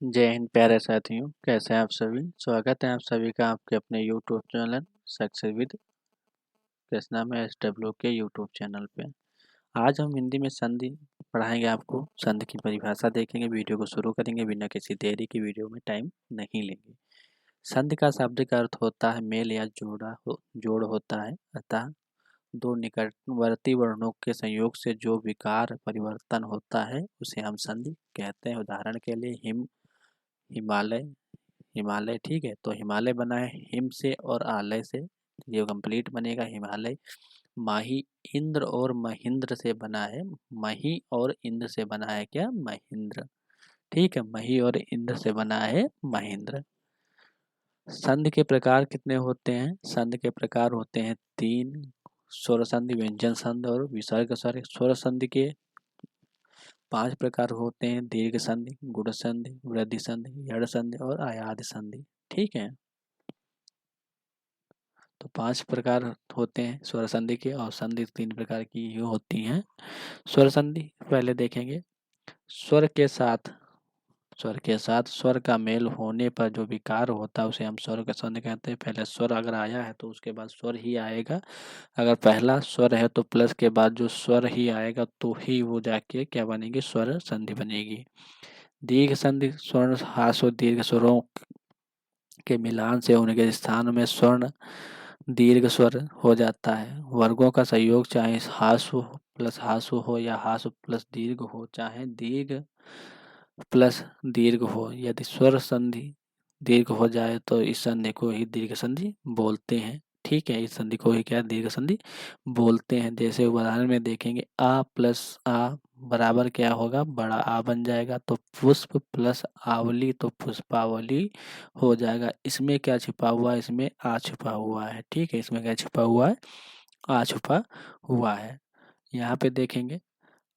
जय हिंद प्यारे साथियों, कैसे हैं आप सभी। स्वागत है आप सभी का आपके अपने YouTube channel success with Krishna में SW के यूट्यूब चैनल पे। आज हम हिंदी में संधि पढ़ाएंगे, आपको संधि की परिभाषा देखेंगे। वीडियो को शुरू करेंगे बिना किसी देरी की, वीडियो में टाइम नहीं लेंगे। संधि का शाब्दिक अर्थ होता है मेल या जोड़ होता है, अतः दो निकटवर्ती वर्णों के संयोग से जो विकार परिवर्तन होता है उसे हम संधि कहते हैं। उदाहरण के लिए हिमालय हिमालय, ठीक है। तो हिमालय बना है हिम से और आलय से, ये कंप्लीट बनेगा हिमालय। माही इंद्र और महेंद्र से बना है, मही और इंद्र से बना है क्या, महेंद्र, ठीक है। मही और इंद्र से बना है महेंद्र। संधि के प्रकार कितने होते हैं? संधि के प्रकार होते हैं तीन: स्वर संधि, व्यंजन संधि और विसर्ग संधि। स्वर संधि के 5 प्रकार होते हैं: दीर्घ संधि, गुण संधि, वृद्धि संधि, यड़ संधि और आयाद संधि, ठीक है। तो 5 प्रकार होते हैं स्वर संधि के, और संधि 3 प्रकार की ही होती हैं। स्वर संधि पहले देखेंगे। स्वर के साथ स्वर का मेल होने पर जो विकार होता है उसे हम स्वर का संधि कहते हैं। पहले स्वर अगर आया है तो उसके बाद स्वर ही आएगा। अगर पहला स्वर है तो प्लस के बाद जो स्वर ही आएगा तो ही वो जाके क्या बनेगी, स्वर संधि बनेगी। दीर्घ संधि स्वर्ण हास और दीर्घ स्वरों के मिलान से उनके स्थान में स्वर्ण दीर्घ स्वर हो जाता है। वर्गों का संयोग चाहे हासु प्लस हासु हो या हासु प्लस दीर्घ हो, चाहे दीर्घ प्लस दीर्घ हो, यदि स्वर संधि दीर्घ हो जाए तो इस संधि को ही दीर्घ संधि बोलते हैं, ठीक है। इस संधि को ही क्या दीर्घ संधि बोलते हैं। जैसे उदाहरण में देखेंगे, आ प्लस आ बराबर क्या होगा, बड़ा आ बन जाएगा। तो पुष्प प्लस आवली तो पुष्पावली हो जाएगा। इसमें क्या छिपा हुआ है, इसमें आ छिपा हुआ है, ठीक है। इसमें क्या छिपा हुआ है, आ छिपा हुआ है। यहाँ पे देखेंगे,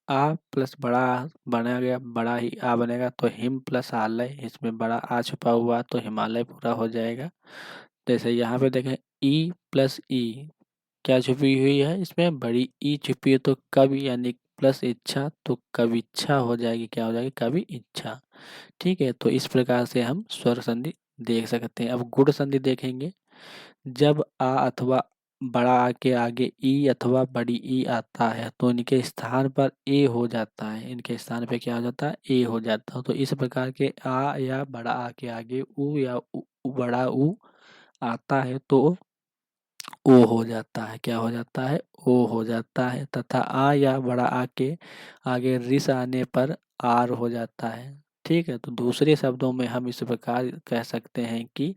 आ प्लस बड़ा आ बना गया, बड़ा ही आ बनेगा। तो हिम प्लस आलय, इसमें बड़ा आ छुपा हुआ है तो हिमालय पूरा हो जाएगा। जैसे यहाँ पे देखें, ई प्लस ई क्या छुपी हुई है, इसमें बड़ी ई छुपी है तो कवि यानी प्लस इच्छा तो कविच्छा हो जाएगी, क्या हो जाएगी, कवि इच्छा, ठीक है। तो इस प्रकार से हम स्वर संधि देख सकते हैं। अब गुण संधि देखेंगे। जब आ अथवा बड़ा आ के आगे ई अथवा बड़ी ई आता है तो इनके स्थान पर ए हो जाता है। इनके स्थान पे क्या हो जाता है, ए हो जाता है। तो इस प्रकार के आ या बड़ा आ के आगे उ या बड़ा उ आता है तो ओ हो जाता है, क्या हो जाता है, ओ हो जाता है। तथा आ या बड़ा आ के आगे रिस आने पर आर हो जाता है, ठीक है। तो दूसरे शब्दों में हम इस प्रकार कह सकते हैं कि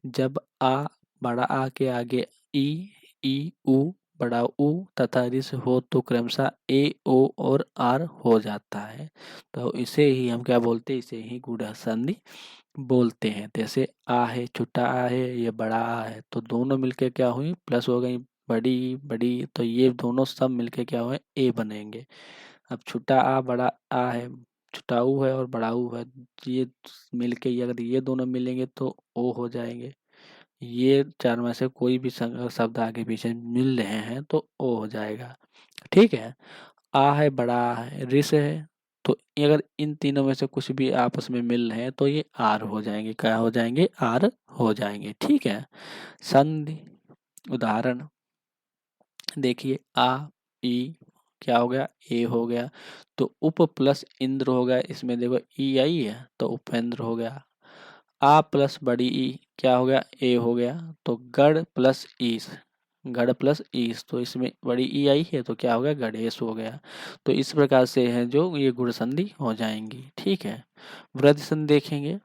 जब आ बड़ा आ के आगे ई उ बड़ा उ तथा रिस हो तो क्रमशः ए ओ और आर हो जाता है। तो इसे ही हम क्या बोलते हैं, इसे ही गुण संधि बोलते हैं। जैसे आ है, छोटा आ है, ये बड़ा आ है, तो दोनों मिलके क्या हुई, प्लस हो गई, बड़ी बड़ी, तो ये दोनों सब मिलके क्या हुए, ए बनेंगे। अब छोटा आ बड़ा आ है, छोटा ऊ है और बड़ा ऊ है, ये मिलके अगर ये दोनों मिलेंगे तो ओ हो जाएंगे। ये चार में से कोई भी शब्द आगे पीछे मिल रहे हैं तो ओ हो जाएगा, ठीक है। आ है, बड़ा आ है, रिस है, तो अगर इन तीनों में से कुछ भी आपस में मिल रहे हैं तो ये आर हो जाएंगे, क्या हो जाएंगे, आर हो जाएंगे, ठीक है। संधि उदाहरण देखिए, आ ई क्या हो गया, ए हो गया। तो उप प्लस इंद्र हो गया, इसमें देखो ई आई है तो उपेंद्र हो गया। आ प्लस बड़ी ई क्या हो गया, ए हो गया। तो गढ़ प्लस ईस, गढ़ प्लस ईस, तो इसमें बड़ी ई आई है तो क्या हो गया, गणेश हो गया। तो इस प्रकार से है जो ये गुण संधि हो जाएंगी, ठीक है। वृद्धि संधि देखेंगे।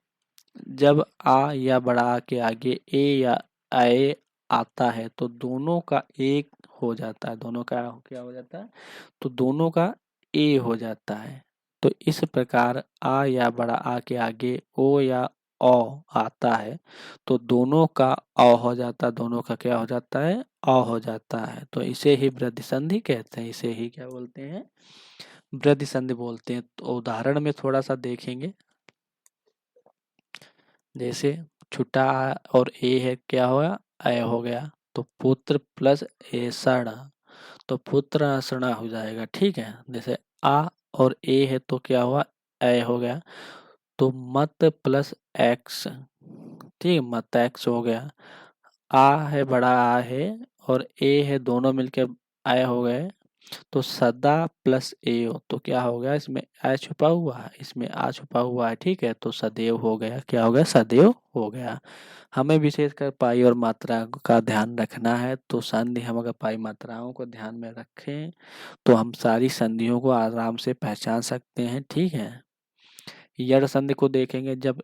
जब आ या बड़ा आ के आगे ए या आए आता है तो दोनों का एक हो जाता है, दोनों का क्या हो जाता है, तो दोनों का ए हो जाता है। तो इस प्रकार आ या बड़ा आ के आगे ओ या औ आता है तो दोनों का अ हो जाता है, दोनों का क्या हो जाता है, अ हो जाता है। तो इसे ही वृद्धि संधि कहते हैं, इसे ही क्या बोलते हैं, वृद्धि संधि बोलते हैं। तो उदाहरण में थोड़ा सा देखेंगे। जैसे छोटा आ और ए है, क्या होगा, ए हो गया। तो पुत्र प्लस ऐसण, तो पुत्र असणा हो जाएगा, ठीक है। जैसे आ और ए है तो क्या हुआ, ए हो गया। तो मत प्लस एक्स, ठीक है, मत एक्स हो गया। आ है, बड़ा आ है और ए है, दोनों मिलके आए हो गए। तो सदा प्लस ए हो तो क्या हो गया, इसमें आ छुपा हुआ है, इसमें आ छुपा हुआ है, ठीक है, तो सदैव हो गया। क्या हो गया, सदैव हो गया। हमें विशेषकर पाई और मात्रा का ध्यान रखना है, तो संधि हम अगर पाई मात्राओं को ध्यान में रखें तो हम सारी संधियों को आराम से पहचान सकते हैं, ठीक है। यड़ संधि को देखेंगे, जब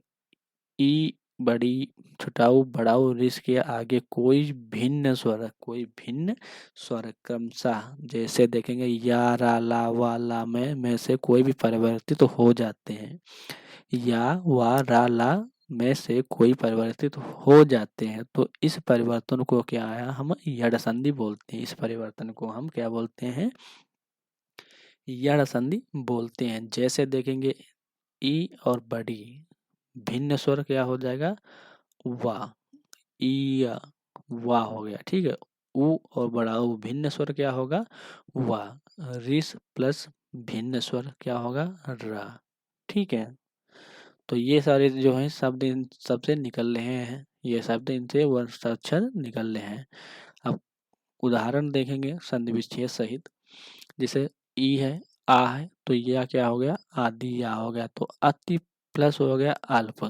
ई बड़ी छुटाऊ बड़ाऊ रिस के आगे कोई भिन्न स्वर क्रमशः, जैसे देखेंगे या रा ला वा ला में से कोई भी परिवर्तित हो जाते हैं, या वा रा ला में से कोई परिवर्तित हो जाते हैं, तो इस परिवर्तन को क्या है, हम यड़ संधि बोलते हैं। इस परिवर्तन को हम क्या बोलते हैं, यड़ संधि बोलते हैं। जैसे देखेंगे ई और बड़ी भिन्न स्वर क्या हो जाएगा, वा, ई वा हो गया, ठीक है। उ और बड़ा उ भिन्न स्वर क्या होगा, वा। रिस प्लस भिन्न स्वर क्या होगा, रा, ठीक है। तो ये सारे जो हैं शब्द इन सबसे निकल रहे हैं, ये शब्द इनसे वर्णाक्षर निकल रहे हैं। अब उदाहरण देखेंगे संधि विच्छेद सहित, जैसे ई है, आ है, तो यह क्या हो गया, आदि या हो गया, तो अति प्लस हो गया अल्प,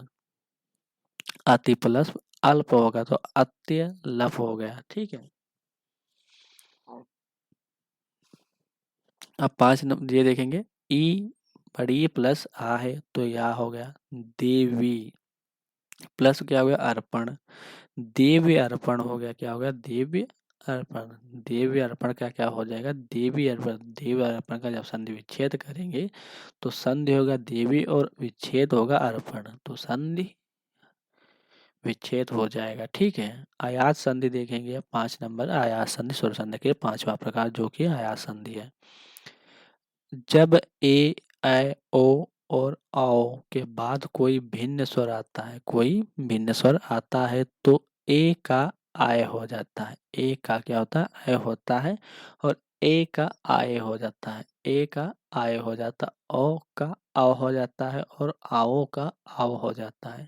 अति प्लस अल्प होगा तो अत्य लप हो गया, ठीक है। अब 5 नंबर ये देखेंगे, ई बड़ी प्लस आ है तो या हो गया, देवी प्लस क्या हो गया, अर्पण, देव्य अर्पण हो गया, क्या हो गया, देव्य अर्पण। देव्य अर्पण का क्या हो जाएगा, देवी अर्पण। देव अर्पण का जब संधि विच्छेद करेंगे तो संधि होगा देवी और विच्छेद होगा अर्पण, तो संधि विच्छेद हो जाएगा, ठीक है। आयात संधि देखेंगे 5 नंबर, आयात संधि स्वर संधि के 5वां प्रकार जो कि आयात संधि है। जब ए ऐ ओ और आओ के बाद कोई भिन्न स्वर आता है, कोई भिन्न स्वर आता है तो ए का आय हो जाता है, ए का क्या होता है, आय होता है, और ए का आय हो जाता है, ए का आय हो जाता है, ओ का आव हो जाता है, और आओ का आव हो जाता है,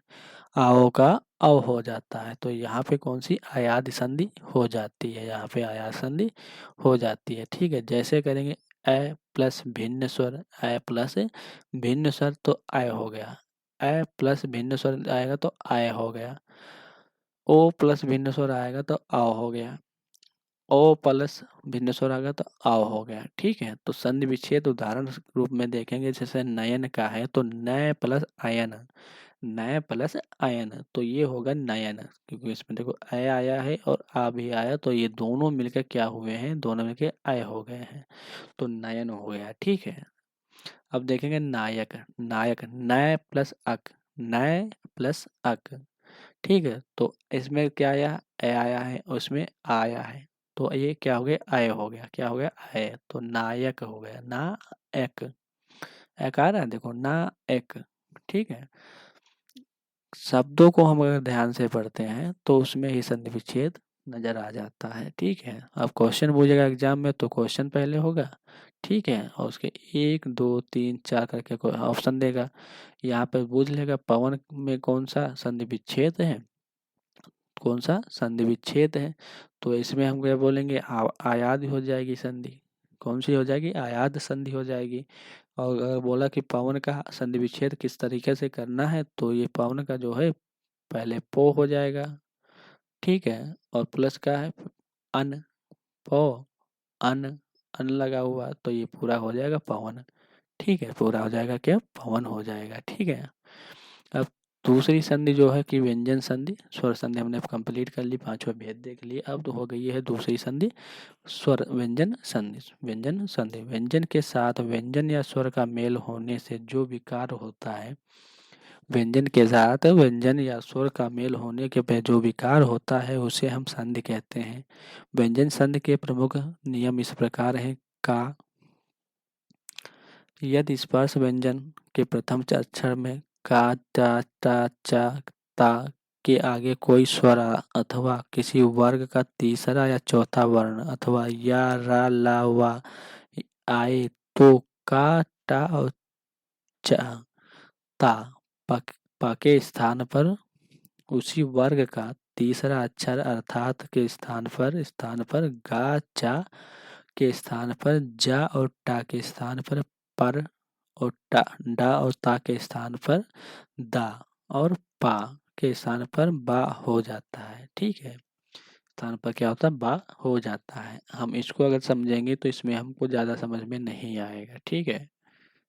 आओ का अव हो जाता है। तो यहाँ पे कौन सी आयात संधि हो जाती है, यहाँ पे आयात संधि हो जाती है, ठीक है। जैसे करेंगे ए प्लस भिन्न स्वर, ए प्लस भिन्न स्वर तो आय हो गया, ए प्लस भिन्न स्वर आएगा तो आय हो गया, ओ प्लस भिन्न स्वर आएगा तो आओ हो गया, ओ प्लस भिन्न स्वर आ गया तो आओ हो गया, ठीक है। तो संधि विच्छेद उदाहरण रूप में देखेंगे, जैसे नयन का है तो नय प्लस आयन, नय प्लस आयन, तो ये होगा नयन, क्योंकि इसमें देखो अय आया है और आ भी आया, तो ये दोनों मिलकर क्या हुए हैं, दोनों मिलकर अय हो गए हैं, तो नयन हो गया, ठीक है। अब देखेंगे नायक, नायक नय प्लस अक, नय प्लस अक, ठीक है। तो इसमें क्या आया, ए आया है, उसमें आया है, तो ये क्या हो गया, अय हो गया, क्या हो गया, अय, तो नायक हो गया, ना एक, एक आ रहा है देखो, ना एक, ठीक है। शब्दों को हम अगर ध्यान से पढ़ते हैं तो उसमें ही संधि विच्छेद नजर आ जाता है, ठीक है। अब क्वेश्चन पूछेगा एग्जाम में तो क्वेश्चन पहले होगा, ठीक है, और उसके 1 2 3 4 करके कोई ऑप्शन देगा, यहाँ पे पूछ लेगा पवन में कौन सा संधि विच्छेद है, कौन सा संधि विच्छेद है, तो इसमें हम क्या बोलेंगे, आयाद हो जाएगी संधि, कौन सी हो जाएगी, आयाद संधि हो जाएगी। और अगर बोला कि पवन का संधि विच्छेद किस तरीके से करना है, तो ये पवन का जो है पहले पो हो जाएगा, ठीक है, और प्लस का है अन, पो अन, अन लगा हुआ, तो ये पूरा हो जाएगा पवन, ठीक है, पूरा हो जाएगा क्या, पवन हो जाएगा, ठीक है। अब दूसरी संधि जो है कि व्यंजन संधि, स्वर संधि हमने कंप्लीट कर ली, 5वां भेद देख लिए, अब तो हो गई है दूसरी संधि स्वर व्यंजन संधि। व्यंजन संधि, व्यंजन के साथ व्यंजन या स्वर का मेल होने से जो विकार होता है, व्यंजन के साथ व्यंजन या स्वर का मेल होने के पे जो विकार होता है उसे हम संधि कहते हैं। व्यंजन संधि के प्रमुख नियम इस प्रकार हैं, का, यदि स्पर्श व्यंजन के प्रथम अक्षर में का, टा, टा, चा, ता के आगे कोई स्वर अथवा किसी वर्ग का तीसरा या चौथा वर्ण अथवा या, रा, ला, वा आए तो का, टा और चा, ता प के स्थान पर उसी वर्ग का तीसरा अक्षर अर्थात के स्थान पर गा चा के स्थान पर जा और टा के स्थान पर और टा डा और ता के स्थान पर दा और पा के स्थान पर बा हो जाता है। ठीक है, स्थान पर क्या होता है, बा हो जाता है। हम इसको अगर समझेंगे तो इसमें हमको ज़्यादा समझ में नहीं आएगा। ठीक है,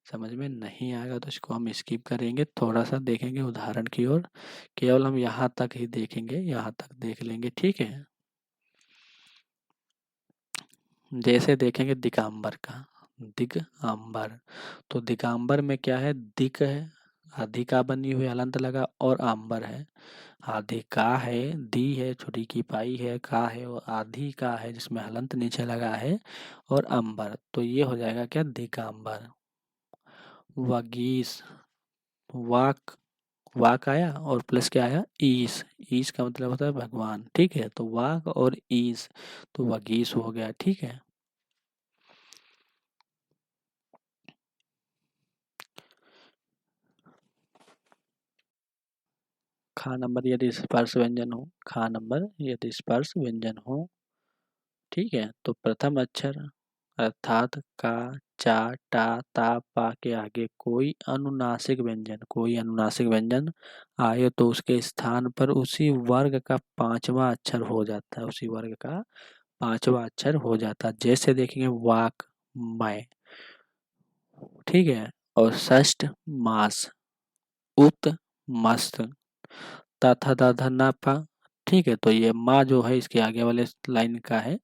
समझ में नहीं आएगा तो इसको हम स्किप करेंगे, थोड़ा सा देखेंगे उदाहरण की ओर। केवल हम यहाँ तक ही देखेंगे, यहाँ तक देख लेंगे। ठीक है, जैसे देखेंगे दिगंबर का, दिगंबर, तो दिगंबर में क्या है, दिक है, अधिका बनी हुई हलंत लगा और आंबर है। आधे का है, दी है, छोटी की पाई है, का है और आधी का है जिसमें हलंत नीचे लगा है और अंबर, तो ये हो जाएगा क्या, दिगंबर। वागीश, वाक, वाक आया और प्लस क्या आया, ईश, ईश का मतलब होता है भगवान। ठीक है, तो वाक और ईश, तो वागीश हो गया। ठीक है, खा नंबर यदि स्पर्श व्यंजन हो, खा नंबर यदि स्पर्श व्यंजन हो। ठीक है, तो प्रथम अक्षर अर्थात का, चा, टा, ता, पा के आगे कोई अनुनासिक व्यंजन आए तो उसके स्थान पर उसी वर्ग का पांचवा अक्षर हो जाता है, उसी वर्ग का पांचवा अक्षर हो जाता है। जैसे देखेंगे वाक, मैं। ठीक है, और षष्ठ मास, उत, मस्त, तथा दाधा नापा। ठीक है, तो ये माँ जो है इसके आगे वाले लाइन का है।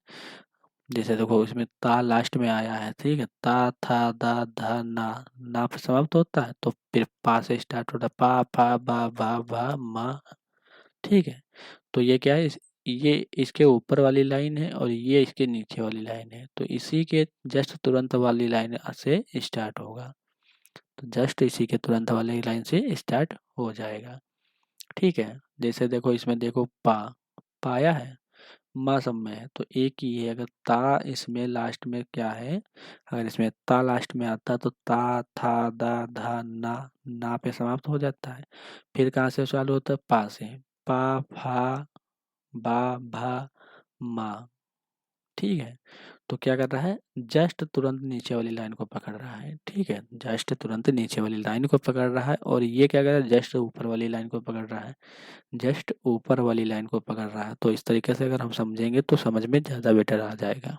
जैसे देखो इसमें ता लास्ट में आया है। ठीक है, ता था दा धा ना पे समाप्त होता है, तो फिर पा से स्टार्ट होता है, पा फा बा भा भा मा। ठीक है, तो ये क्या है, ये इसके ऊपर वाली लाइन है और ये इसके नीचे वाली लाइन है, तो इसी के जस्ट तुरंत वाली लाइन से स्टार्ट होगा, तो जस्ट इसी के तुरंत वाली लाइन से स्टार्ट हो जाएगा। ठीक है, जैसे देखो इसमें देखो पाया है, माँ सब में है, तो एक ही है। अगर ता इसमें लास्ट में क्या है, अगर इसमें ता लास्ट में आता है तो ता था दा धा ना पे समाप्त हो जाता है। फिर कहाँ से चालू होता है, पा से, पा फा बा भा मा। ठीक है, तो क्या कर रहा है, जस्ट तुरंत नीचे वाली लाइन को पकड़ रहा है। ठीक है, जस्ट तुरंत नीचे वाली लाइन को पकड़ रहा है और ये क्या कर रहा है, जस्ट ऊपर वाली लाइन को पकड़ रहा है, जस्ट ऊपर वाली लाइन को पकड़ रहा है। तो इस तरीके से अगर हम समझेंगे तो समझ में ज़्यादा बेटर आ जाएगा।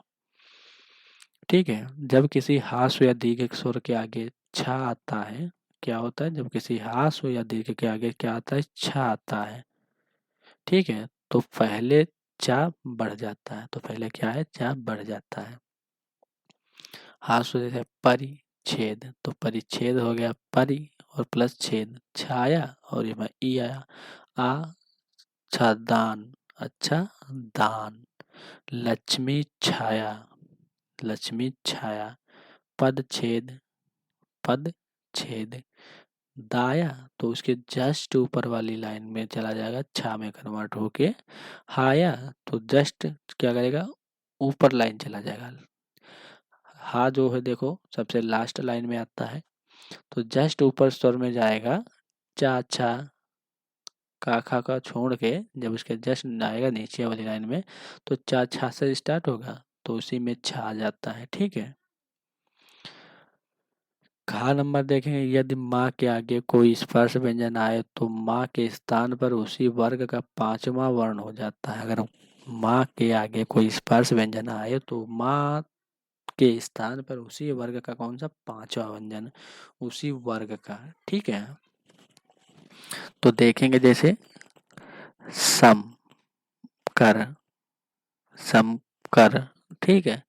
ठीक है, जब किसी हास्व या दीर्घ स्वर के आगे छा आता है, क्या होता है, जब किसी हास्व या दीर्घ के आगे क्या आता है, छा आता है। ठीक है, तो पहले चा बढ़ जाता है, तो पहले क्या है, चा बढ़ जाता है। हास्व जैसे परिच्छेद, तो परिच्छेद हो गया परि और प्लस छेद, छाया और ये ई आया, आ अच्छा दान, अच्छा दान, लक्ष्मी छाया, लक्ष्मी छाया, पद छेद, पद छेद, दाया, तो उसके जस्ट ऊपर वाली लाइन में चला जाएगा, छा में कन्वर्ट होके, हाया, तो जस्ट क्या करेगा, ऊपर लाइन चला जाएगा। हा जो है देखो सबसे लास्ट लाइन में आता है, तो जस्ट ऊपर स्वर में जाएगा, चा छा का खा का छोड़ के जब उसके जस्ट आएगा नीचे वाली लाइन में, तो चा छा से स्टार्ट होगा, तो उसी में छा आ जाता है। ठीक है, खा नंबर देखेंगे, यदि माँ के आगे कोई स्पर्श व्यंजन आए तो माँ के स्थान पर उसी वर्ग का पांचवा वर्ण हो जाता है। अगर माँ के आगे कोई स्पर्श व्यंजन आए तो माँ के स्थान पर उसी वर्ग का कौन सा, पांचवा व्यंजन, उसी वर्ग का। ठीक है, तो देखेंगे जैसे सम कर, समकर। ठीक है,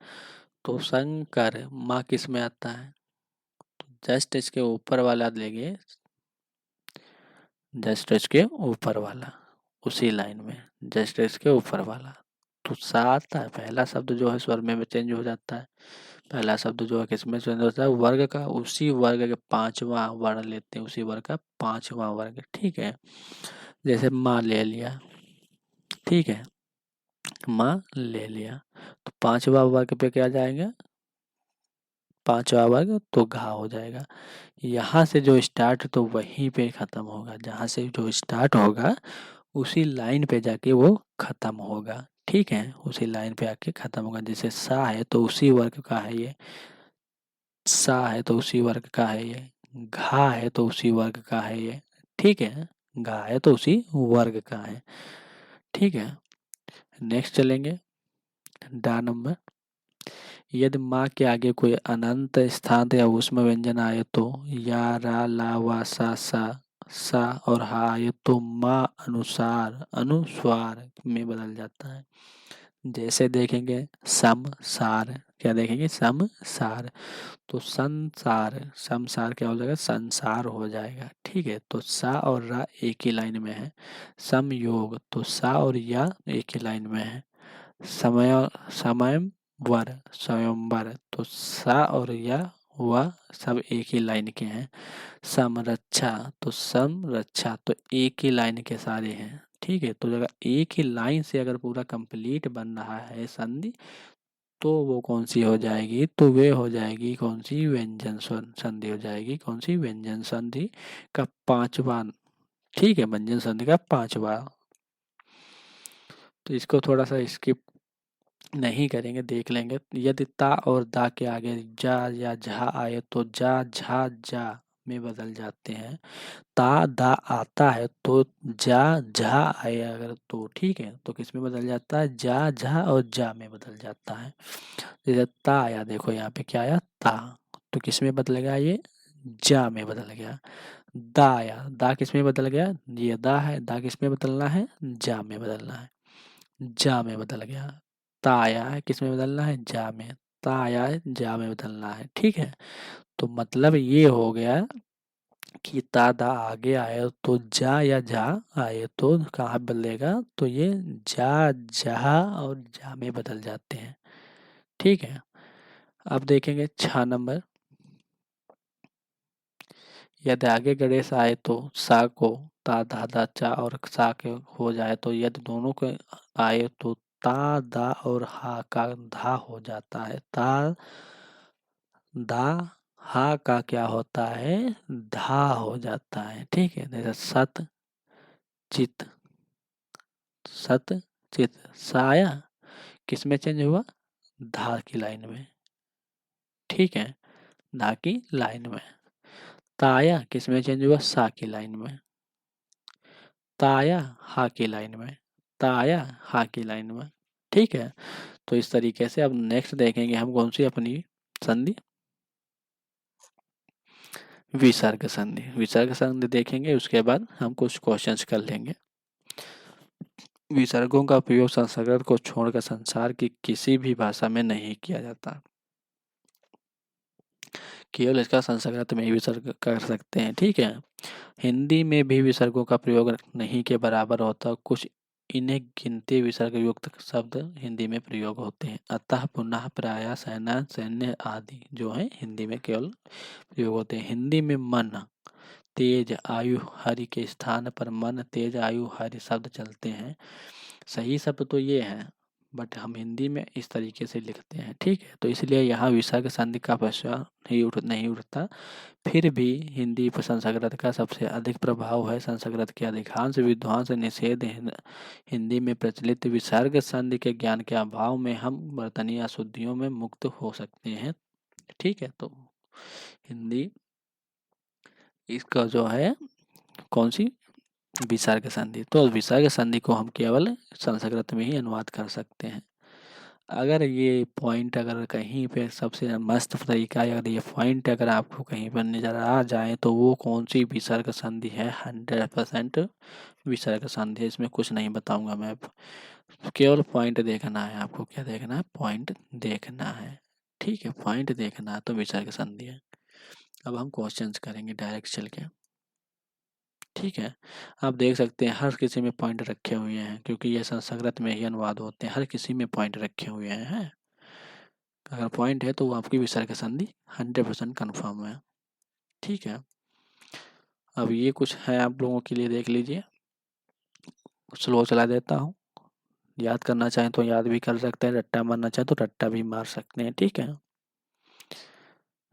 तो शंकर माँ किस में आता है, तो जस्ट इसके ऊपर वाला लेंगे, जस्ट इसके ऊपर वाला, उसी लाइन में जस्ट इसके ऊपर वाला, तो सा आता है। पहला शब्द जो है स्वर में चेंज हो जाता है, पहला शब्द जो है किसमें चेंज होता है, वर्ग का, उसी वर्ग के पांचवा वर्ण लेते हैं, उसी वर्ग का पांचवा वर्ग। ठीक है, जैसे माँ ले लिया। ठीक है, माँ ले लिया, तो पांचवा वर्ग पे क्या जाएगा, पांचवा वर्ग तो घा हो जाएगा। यहाँ से जो स्टार्ट तो वहीं पे ख़त्म होगा, जहाँ से जो स्टार्ट होगा उसी लाइन पे जाके वो ख़त्म होगा, ठीक है। उसी लाइन पे आके ख़त्म होगा। जैसे सा है तो उसी वर्ग का है ये, सा है तो उसी वर्ग का है ये, घा है तो उसी वर्ग का है ये, ठीक है। घा है तो उसी वर्ग का है, ठीक है। नेक्स्ट चलेंगे डा नंबर। यदि माँ के आगे कोई अनंत स्थान या उसमें व्यंजन आए तो या रा ला वा सा और हा आए तो माँ अनुसार अनुस्वार में बदल जाता है। जैसे देखेंगे सम सार, क्या देखेंगे सम सार, तो संसार समसार क्या हो जाएगा संसार हो जाएगा, ठीक है। तो सा और रा एक ही लाइन में है। समयोग तो सा और या एक ही लाइन में है। समय समयवर स्वयंवर तो सा और या व सब एक ही लाइन के हैं। समरक्षा तो समरक्षा तो एक ही लाइन के सारे हैं, ठीक है। तो अगर एक ही लाइन से अगर पूरा कंप्लीट बन रहा है संधि तो वो कौन सी हो जाएगी, तो वे हो जाएगी कौन सी व्यंजन संधि हो जाएगी, कौन सी व्यंजन संधि का पांचवा, ठीक है, व्यंजन संधि का पांचवा। तो इसको थोड़ा सा स्किप नहीं करेंगे, देख लेंगे। यदि ता और दा के आगे जा या झा आए तो जा झा जा में बदल जाते हैं। ता दा आता है तो जा झा आए अगर तो ठीक है, तो किस में बदल जाता है जा झा और जा में बदल जाता है। जैसे ता आया, देखो यहाँ पे क्या आया ता, तो किस में बदल गया ये जा में बदल गया। दा आया, दा किस में बदल गया, ये दा है, दा किस में बदलना है जा में बदलना है, जा में बदल गया। ता आया है, किस में बदलना है जा में, ता आया है जा में बदलना है, ठीक है। तो मतलब ये हो गया कि ता दा आगे आए तो जा या जा आए तो कहाँ बदलेगा, तो ये जा जहा और जा में बदल जाते हैं, ठीक है। अब देखेंगे 6 नंबर। यदि आगे गणेश आए तो सा को ता धा दा चा और सा के हो जाए तो यदि दोनों के आए तो ता दा और हा का धा हो जाता है। ता दा हा का क्या होता है धा हो जाता है, ठीक है। जैसे सत चित, सत चित सा आया, किस में चेंज हुआ धा की लाइन में, ठीक है, धा की लाइन में। ता आया, किस में चेंज हुआ सा की लाइन में। ता आया हा की लाइन में, ता आया हा की लाइन में, ठीक है। तो इस तरीके से अब नेक्स्ट देखेंगे हम कौन सी अपनी संधि, विसर्ग संधि। विसर्ग संधि देखेंगे, उसके बाद हम कुछ क्वेश्चंस कर लेंगे। विसर्गों का प्रयोग संस्कृत को छोड़कर संसार की किसी भी भाषा में नहीं किया जाता, केवल इसका संस्कृत में ही विसर्ग कर सकते हैं, ठीक है। हिंदी में भी विसर्गों का प्रयोग नहीं के बराबर होता, कुछ इन्हें गिनती विसर्ग युक्त शब्द हिंदी में प्रयोग होते हैं। अतः पुनः प्रायः सेना सैन्य आदि जो है हिंदी में केवल प्रयोग होते हैं। हिंदी में मन तेज आयु हरि के स्थान पर मन तेज आयु हरि शब्द चलते हैं। सही शब्द तो ये है, बट हम हिंदी में इस तरीके से लिखते हैं, ठीक है। तो इसलिए यहाँ विसर्ग संधि का प्रश्न नहीं उठता। फिर भी हिंदी पर संस्कृत का सबसे अधिक प्रभाव है। संस्कृत के अधिकांश विद्वान से निषेध हिंदी में प्रचलित विसर्ग संधि के ज्ञान के अभाव में हम वर्तनीय अशुद्धियों में मुक्त हो सकते हैं, ठीक है। तो हिंदी इसका जो है कौन सी विसर्ग संधि, तो विसर्ग संधि को हम केवल संस्कृत में ही अनुवाद कर सकते हैं। अगर ये पॉइंट अगर कहीं पे सबसे मस्त तरीका है, अगर ये पॉइंट अगर आपको कहीं पर नज़र आ जाए तो वो कौन सी विसर्ग संधि है, 100% विसर्ग संधि है। इसमें कुछ नहीं बताऊंगा मैं, केवल पॉइंट देखना है आपको। क्या देखना है, पॉइंट देखना है, ठीक है, पॉइंट देखना है तो विसर्ग संधि है। अब हम क्वेश्चंस करेंगे डायरेक्ट चल के, ठीक है। आप देख सकते हैं हर किसी में पॉइंट रखे हुए हैं, क्योंकि ये संस्कृत में ही अनुवाद होते हैं। हर किसी में पॉइंट रखे हुए हैं, अगर पॉइंट है तो वो आपकी विसर्ग संधि 100% कन्फर्म है, ठीक है। अब ये कुछ है आप लोगों के लिए, देख लीजिए। स्लो चला देता हूँ, याद करना चाहें तो याद भी कर सकते हैं, रट्टा मारना चाहें तो रट्टा भी मार सकते हैं, ठीक है।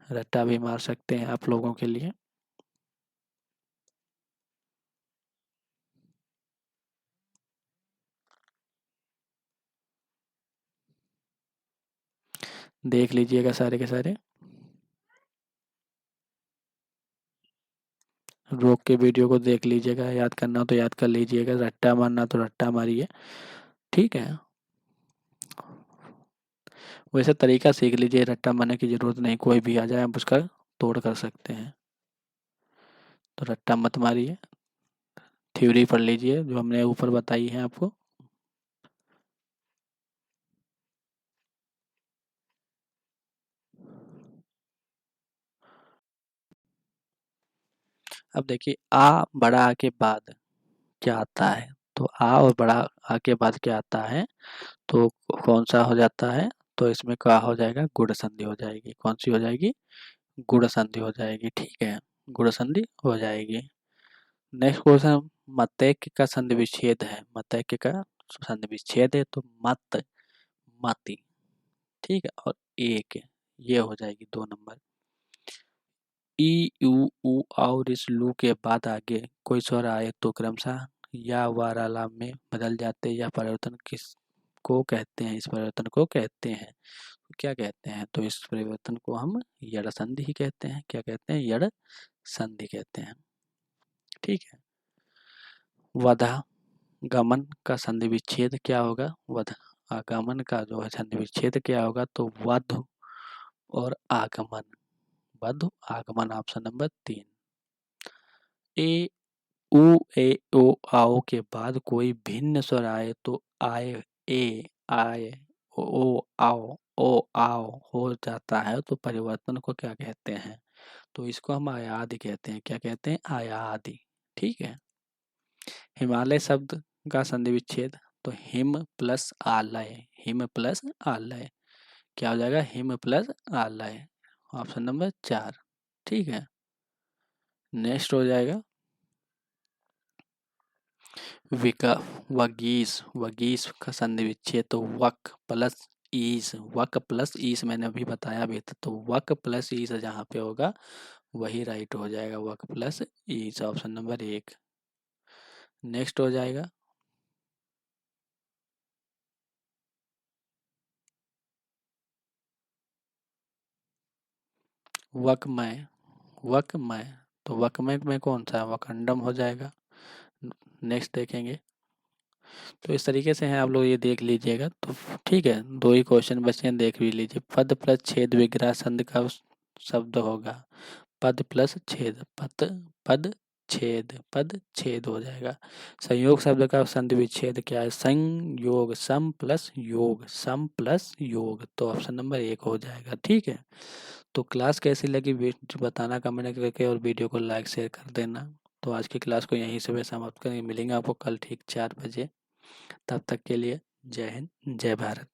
रट्टा भी मार सकते हैं आप लोगों के लिए। देख लीजिएगा सारे के सारे, रोक के वीडियो को देख लीजिएगा, याद करना हो तो याद कर लीजिएगा, रट्टा मारना तो रट्टा मारिए, ठीक है। वैसे तरीका सीख लीजिए, रट्टा मारने की ज़रूरत नहीं, कोई भी आ जाए आप उसका तोड़ कर सकते हैं, तो रट्टा मत मारिए, थ्योरी पढ़ लीजिए जो हमने ऊपर बताई है आपको। अब देखिए आ बड़ा आ के बाद क्या आता है, तो आ और बड़ा आ के बाद क्या आता है, तो कौन सा हो जाता है, तो इसमें क्या हो जाएगा, गुण संधि हो जाएगी, कौन सी हो जाएगी, गुण संधि हो जाएगी, ठीक है, गुण संधि हो जाएगी। नेक्स्ट क्वेश्चन, मतैक्य का संधि विच्छेद है, मतैक्य का संधि विच्छेद है तो मत मति, ठीक है, और एक ये हो जाएगी 2 नंबर। ई यू ऊ और इस लू के बाद आगे कोई स्वर आए तो क्रमशः या वारालाम में बदल जाते, या परिवर्तन किस को कहते हैं, इस परिवर्तन को कहते हैं, क्या कहते हैं, तो इस परिवर्तन को हम यड़ संधि ही कहते हैं, क्या कहते हैं, यड़ संधि कहते हैं, ठीक है। वधा गमन का संधि विच्छेद क्या होगा, वध आगमन का जो है संधि विच्छेद क्या होगा, तो वध और आगमन, वध आगमन, ऑप्शन नंबर 3। ए उ ए ओ आओ के बाद कोई भिन्न स्वर आए तो आए ए आए ओ आओ ओ आओ हो जाता है, तो परिवर्तन को क्या कहते हैं, तो इसको हम आयादी कहते हैं, क्या कहते हैं, आयादी, ठीक है। हिमालय शब्द का संधि विच्छेद, तो हिम प्लस आलय, हिम प्लस आलय क्या हो जाएगा, हिम प्लस आलय, ऑप्शन नंबर 4, ठीक है। नेक्स्ट हो जाएगा विका वगीस, वगीस का संधि विच्छेद, तो वक प्लस ईस, वक प्लस ईस मैंने अभी बताया भी था, तो वक प्लस ईस जहाँ पे होगा वही राइट हो जाएगा, वक प्लस ईस, ऑप्शन नंबर 1। नेक्स्ट हो जाएगा वकमय, वकमय, तो वकमय में कौन सा है, वकंडम हो जाएगा। नेक्स्ट देखेंगे, तो इस तरीके से है, आप लोग ये देख लीजिएगा, तो ठीक है, 2 ही क्वेश्चन बचे हैं, देख भी लीजिए। पद प्लस छेद विग्रह संधि का शब्द होगा, पद प्लस छेद, पद छेद हो जाएगा। संयोग शब्द का संधि विच्छेद क्या है, संयोग, सम प्लस योग, तो ऑप्शन नंबर 1 हो जाएगा, ठीक है। तो क्लास कैसी लगी बताना कमेंट करके, और वीडियो को लाइक शेयर कर देना। तो आज की क्लास को यहीं से मैं समाप्त करेंगे, मिलेंगे आपको कल ठीक 4 बजे, तब तक के लिए जय हिंद जय भारत।